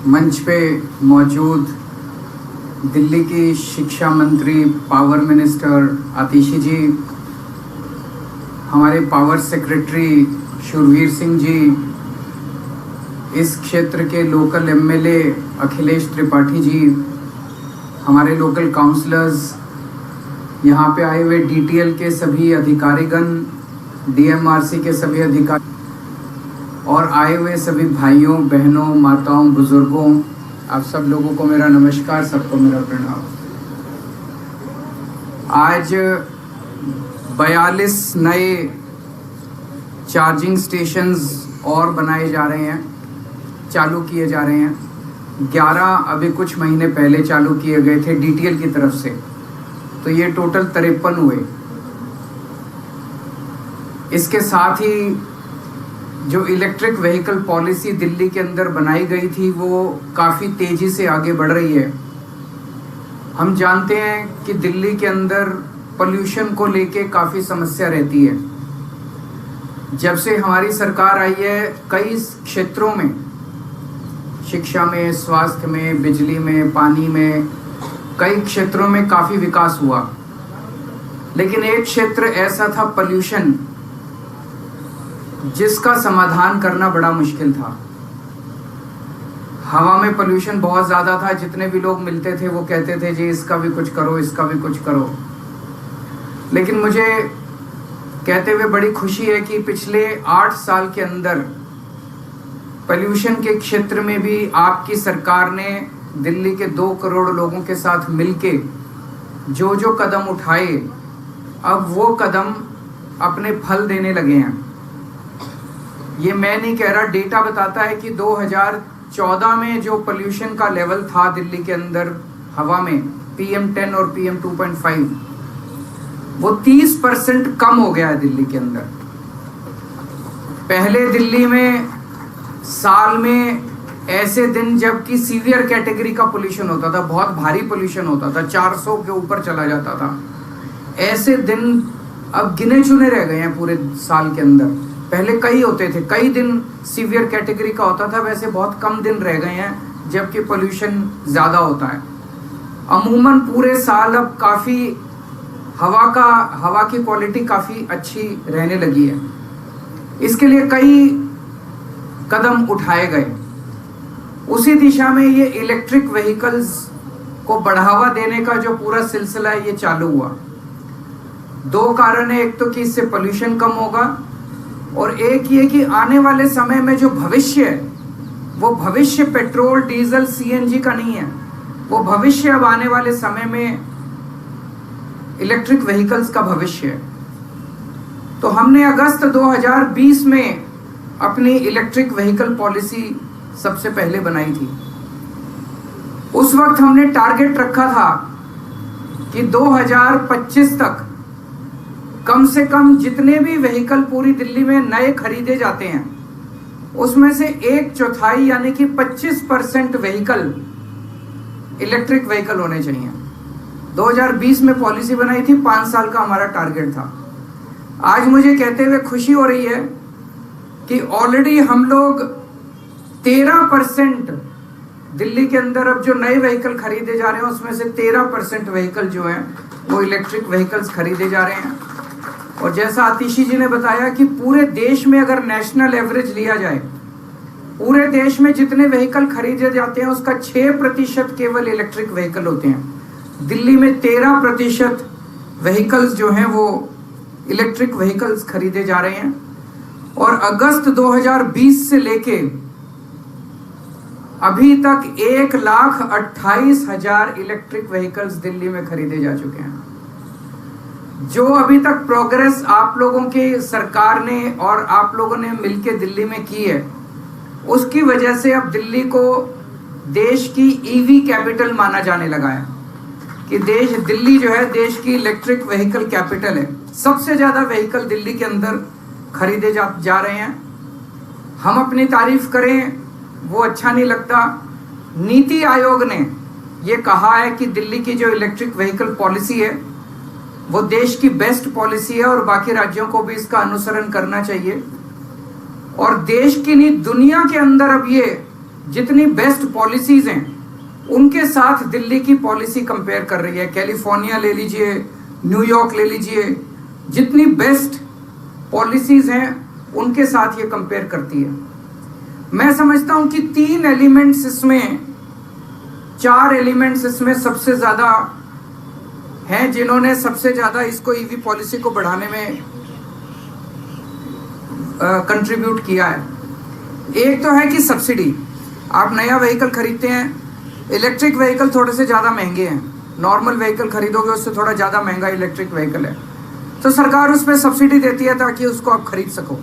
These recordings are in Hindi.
मंच पे मौजूद दिल्ली की शिक्षा मंत्री, पावर मिनिस्टर आतिशी जी, हमारे पावर सेक्रेटरी शूरवीर सिंह जी, इस क्षेत्र के लोकल एमएलए अखिलेश त्रिपाठी जी, हमारे लोकल काउंसलर्स, यहाँ पे आए हुए डीटीएल के सभी अधिकारीगण, डीएमआरसी के सभी अधिकारी और आए हुए सभी भाइयों बहनों माताओं बुजुर्गों, आप सब लोगों को मेरा नमस्कार, सबको मेरा प्रणाम। आज 42 नए चार्जिंग स्टेशंस और बनाए जा रहे हैं, चालू किए जा रहे हैं। 11 अभी कुछ महीने पहले चालू किए गए थे डीटीएल की तरफ से, तो ये टोटल 53 हुए। इसके साथ ही जो इलेक्ट्रिक व्हीकल पॉलिसी दिल्ली के अंदर बनाई गई थी वो काफ़ी तेज़ी से आगे बढ़ रही है। हम जानते हैं कि दिल्ली के अंदर पोल्यूशन को लेके काफ़ी समस्या रहती है। जब से हमारी सरकार आई है, कई क्षेत्रों में, शिक्षा में, स्वास्थ्य में, बिजली में, पानी में, कई क्षेत्रों में काफ़ी विकास हुआ। लेकिन एक क्षेत्र ऐसा था पोल्यूशन, जिसका समाधान करना बड़ा मुश्किल था। हवा में पोल्यूशन बहुत ज़्यादा था। जितने भी लोग मिलते थे वो कहते थे जी इसका भी कुछ करो, इसका भी कुछ करो। लेकिन मुझे कहते हुए बड़ी खुशी है कि पिछले 8 साल के अंदर पोल्यूशन के क्षेत्र में भी आपकी सरकार ने दिल्ली के 2 करोड़ लोगों के साथ मिलके जो जो कदम उठाए, अब वो कदम अपने फल देने लगे हैं। ये मैं नहीं कह रहा, डेटा बताता है कि 2014 में जो पोल्यूशन का लेवल था दिल्ली के अंदर हवा में, PM10 और PM2.5, वो 30% कम हो गया है दिल्ली के अंदर। पहले दिल्ली में साल में ऐसे दिन जबकि सीवियर कैटेगरी का पोल्यूशन होता था, बहुत भारी पोल्यूशन होता था, 400 के ऊपर चला जाता था। ऐसे दिन अब गिने चुने रह गए हैं पूरे साल के अंदर। पहले कई होते थे, कई दिन सीवियर कैटेगरी का होता था, वैसे बहुत कम दिन रह गए हैं जबकि पोल्यूशन ज़्यादा होता है। अमूमन पूरे साल अब काफ़ी हवा की क्वालिटी काफ़ी अच्छी रहने लगी है। इसके लिए कई कदम उठाए गए। उसी दिशा में ये इलेक्ट्रिक व्हीकल्स को बढ़ावा देने का जो पूरा सिलसिला है ये चालू हुआ। 2 कारण है, एक तो कि इससे पोल्यूशन कम होगा और एक ये कि आने वाले समय में जो भविष्य है वो भविष्य पेट्रोल, डीजल, CNG का नहीं है। वो भविष्य अब आने वाले समय में इलेक्ट्रिक व्हीकल्स का भविष्य है। तो हमने अगस्त 2020 में अपनी इलेक्ट्रिक व्हीकल पॉलिसी सबसे पहले बनाई थी। उस वक्त हमने टारगेट रखा था कि 2025 तक कम से कम जितने भी व्हीकल पूरी दिल्ली में नए खरीदे जाते हैं उसमें से 1/4 यानी कि 25% व्हीकल इलेक्ट्रिक व्हीकल होने चाहिए। 2020 में पॉलिसी बनाई थी, 5 साल का हमारा टारगेट था। आज मुझे कहते हुए खुशी हो रही है कि ऑलरेडी हम लोग 13% दिल्ली के अंदर अब जो नए व्हीकल खरीदे जा रहे हैं उसमें से 13% व्हीकल जो हैं वो इलेक्ट्रिक व्हीकल्स खरीदे जा रहे हैं। और जैसा आतिशी जी ने बताया कि पूरे देश में अगर नेशनल एवरेज लिया जाए, पूरे देश में जितने व्हीकल खरीदे जाते हैं उसका 6% केवल इलेक्ट्रिक व्हीकल होते हैं। दिल्ली में 13% व्हीकल्स जो हैं वो इलेक्ट्रिक व्हीकल्स खरीदे जा रहे हैं। और अगस्त 2020 से लेके अभी तक 1,28,000 इलेक्ट्रिक व्हीकल्स दिल्ली में खरीदे जा चुके हैं। जो अभी तक प्रोग्रेस आप लोगों की सरकार ने और आप लोगों ने मिलके दिल्ली में की है, उसकी वजह से अब दिल्ली को देश की EV कैपिटल माना जाने लगा है कि दिल्ली जो है देश की इलेक्ट्रिक व्हीकल कैपिटल है। सबसे ज़्यादा व्हीकल दिल्ली के अंदर खरीदे जा रहे हैं। हम अपनी तारीफ करें वो अच्छा नहीं लगता। नीति आयोग ने ये कहा है कि दिल्ली की जो इलेक्ट्रिक व्हीकल पॉलिसी है वो देश की बेस्ट पॉलिसी है और बाकी राज्यों को भी इसका अनुसरण करना चाहिए। और देश की नहीं दुनिया के अंदर अब ये जितनी बेस्ट पॉलिसीज हैं उनके साथ दिल्ली की पॉलिसी कंपेयर कर रही है। कैलिफोर्निया ले लीजिए, न्यूयॉर्क ले लीजिए, जितनी बेस्ट पॉलिसीज हैं उनके साथ ये कंपेयर करती है। मैं समझता हूं कि 3 एलिमेंट्स इसमें, 4 एलिमेंट्स इसमें सबसे ज्यादा हैं जिन्होंने सबसे ज्यादा इसको ईवी पॉलिसी को बढ़ाने में कंट्रीब्यूट किया है। एक तो है कि सब्सिडी, आप नया व्हीकल खरीदते हैं, इलेक्ट्रिक व्हीकल थोड़े से ज़्यादा महंगे हैं, नॉर्मल व्हीकल खरीदोगे उससे थोड़ा ज़्यादा महंगा इलेक्ट्रिक व्हीकल है, तो सरकार उस पर सब्सिडी देती है ताकि उसको आप खरीद सको।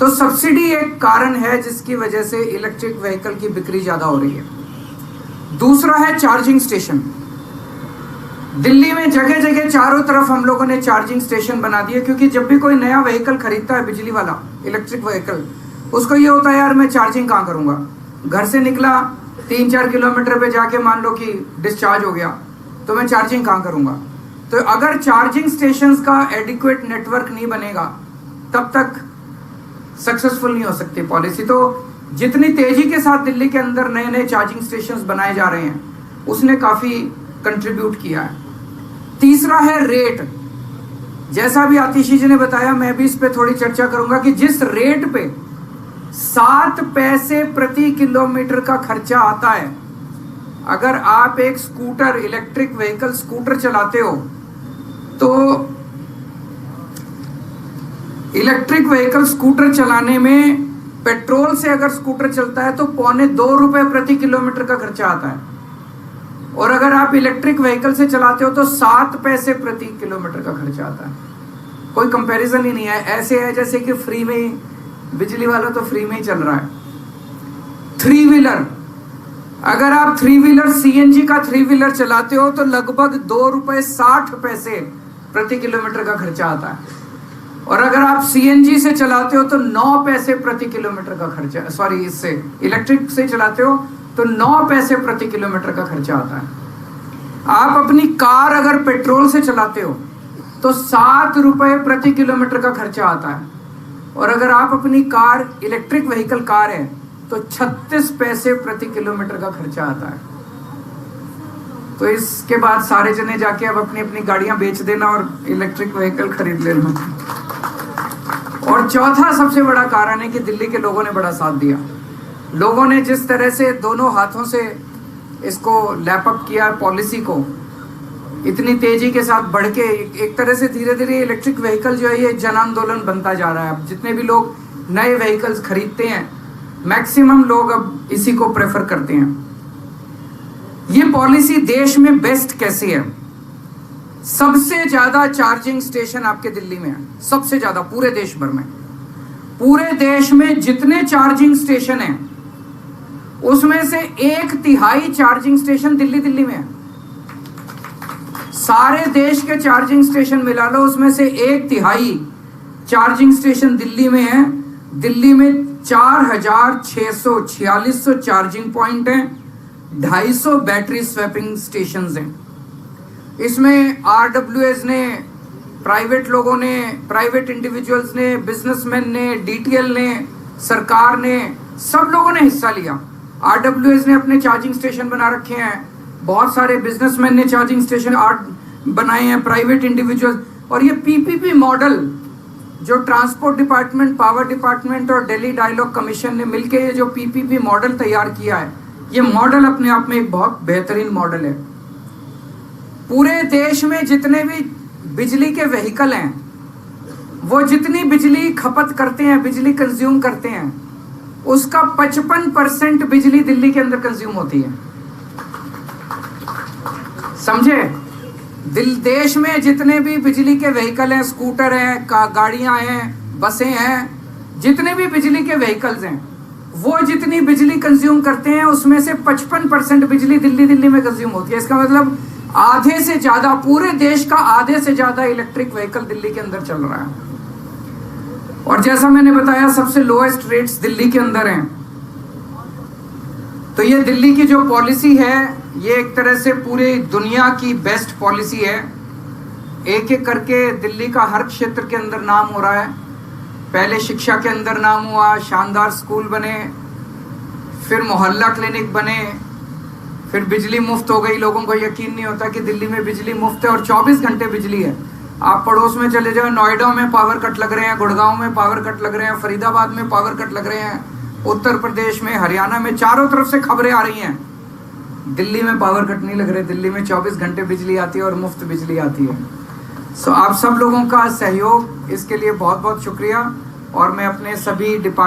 तो सब्सिडी एक कारण है जिसकी वजह से इलेक्ट्रिक व्हीकल की बिक्री ज़्यादा हो रही है। दूसरा है चार्जिंग स्टेशन। दिल्ली में जगह जगह चारों तरफ हम लोगों ने चार्जिंग स्टेशन बना दिए, क्योंकि जब भी कोई नया व्हीकल खरीदता है, बिजली वाला इलेक्ट्रिक व्हीकल, उसको ये होता है यार मैं चार्जिंग कहाँ करूँगा। घर से निकला 3-4 किलोमीटर पे जाके मान लो कि डिस्चार्ज हो गया, तो मैं चार्जिंग कहाँ करूँगा। तो अगर चार्जिंग स्टेशंस का एडिक्वेट नेटवर्क नहीं बनेगा तब तक सक्सेसफुल नहीं हो सकती पॉलिसी। तो जितनी तेजी के साथ दिल्ली के अंदर नए नए चार्जिंग स्टेशंस बनाए जा रहे हैं उसने काफ़ी कंट्रीब्यूट किया है। तीसरा है रेट। जैसा भी आतिशी जी ने बताया, मैं भी इस पे थोड़ी चर्चा करूंगा कि जिस रेट पे 7 पैसे प्रति किलोमीटर का खर्चा आता है, अगर आप एक स्कूटर, इलेक्ट्रिक व्हीकल स्कूटर चलाते हो, तो इलेक्ट्रिक व्हीकल स्कूटर चलाने में पेट्रोल से अगर स्कूटर चलता है तो 2.25 रुपए प्रति किलोमीटर का खर्चा आता है, और अगर आप इलेक्ट्रिक व्हीकल से चलाते हो तो 7 पैसे प्रति किलोमीटर का खर्चा आता है। कोई कंपैरिजन ही नहीं है। ऐसे है जैसे कि फ्री में ही, बिजली वाला तो फ्री में ही चल रहा है। 3 व्हीलर, अगर आप 3 व्हीलर सीएनजी का 3 व्हीलर चलाते हो तो लगभग 2 रुपए 60 पैसे प्रति किलोमीटर का खर्चा आता है, और अगर आप सीएनजी से चलाते हो तो 9 पैसे प्रति किलोमीटर का खर्चा, सॉरी इससे इलेक्ट्रिक से चलाते हो तो 9 पैसे प्रति किलोमीटर का खर्चा आता है। आप अपनी कार अगर पेट्रोल से चलाते हो तो 7 रुपए प्रति किलोमीटर का खर्चा आता है, और अगर आप अपनी कार, इलेक्ट्रिक व्हीकल कार है, तो 36 पैसे प्रति किलोमीटर का खर्चा आता है। तो इसके बाद सारे जने जाके अब अपनी अपनी गाड़ियां बेच देना और इलेक्ट्रिक व्हीकल खरीद लेना। और चौथा सबसे बड़ा कारण है कि दिल्ली के लोगों ने बड़ा साथ दिया। लोगों ने जिस तरह से दोनों हाथों से इसको लैपअप किया, पॉलिसी को इतनी तेजी के साथ बढ़ के, एक तरह से धीरे धीरे इलेक्ट्रिक व्हीकल जो है ये जन आंदोलन बनता जा रहा है। अब जितने भी लोग नए व्हीकल्स खरीदते हैं, मैक्सिमम लोग अब इसी को प्रेफर करते हैं। ये पॉलिसी देश में बेस्ट कैसी है? सबसे ज्यादा चार्जिंग स्टेशन आपके दिल्ली में है, सबसे ज्यादा पूरे देश भर में। पूरे देश में जितने चार्जिंग स्टेशन हैं उसमें से 1/3 चार्जिंग स्टेशन दिल्ली में है। सारे देश के चार्जिंग स्टेशन मिला लो, उसमें से 1/3 चार्जिंग स्टेशन दिल्ली में है। दिल्ली में 4,646 चार्जिंग पॉइंट हैं, 250 बैटरी स्वैपिंग स्टेशंस हैं। इसमें RWAs ने, प्राइवेट लोगों ने, प्राइवेट इंडिविजुअल्स ने, बिजनेसमैन ने, DTL ने, सरकार ने, सब लोगों ने हिस्सा लिया। RWAs ने अपने चार्जिंग स्टेशन बना रखे हैं, बहुत सारे बिजनेसमैन ने चार्जिंग स्टेशन बनाए हैं, प्राइवेट इंडिविजुअल। और ये PPP मॉडल जो ट्रांसपोर्ट डिपार्टमेंट, पावर डिपार्टमेंट और दिल्ली डायलॉग कमीशन ने मिलकर ये जो PPP मॉडल तैयार किया है, ये मॉडल अपने आप में एक बहुत बेहतरीन मॉडल है। पूरे देश में जितने भी बिजली के व्हीकल हैं, वो जितनी बिजली खपत करते हैं, बिजली कंज्यूम करते हैं, उसका 55% बिजली दिल्ली के अंदर कंज्यूम होती है। समझे? देश में जितने भी बिजली के व्हीकल हैं, स्कूटर हैं, गाड़ियां हैं, बसें हैं, जितने भी बिजली के व्हीकल्स हैं, वो जितनी बिजली कंज्यूम करते हैं उसमें से 55% बिजली दिल्ली में कंज्यूम होती है। इसका मतलब आधे से ज्यादा, पूरे देश का आधे से ज्यादा इलेक्ट्रिक व्हीकल दिल्ली के अंदर चल रहा है। और जैसा मैंने बताया, सबसे लोएस्ट रेट्स दिल्ली के अंदर हैं। तो ये दिल्ली की जो पॉलिसी है, ये एक तरह से पूरी दुनिया की बेस्ट पॉलिसी है। एक एक करके दिल्ली का हर क्षेत्र के अंदर नाम हो रहा है। पहले शिक्षा के अंदर नाम हुआ, शानदार स्कूल बने, फिर मोहल्ला क्लिनिक बने, फिर बिजली मुफ्त हो गई। लोगों को यकीन नहीं होता कि दिल्ली में बिजली मुफ्त है और 24 घंटे बिजली है। आप पड़ोस में चले जाओ, नोएडा में पावर कट लग रहे हैं, गुड़गांव में पावर कट लग रहे हैं, फरीदाबाद में पावर कट लग रहे हैं, उत्तर प्रदेश में, हरियाणा में, चारों तरफ से खबरें आ रही हैं। दिल्ली में पावर कट नहीं लग रहे, दिल्ली में 24 घंटे बिजली आती है और मुफ्त बिजली आती है। सो आप सब लोगों का सहयोग, इसके लिए बहुत बहुत शुक्रिया। और मैं अपने सभी डिपार्टमेंट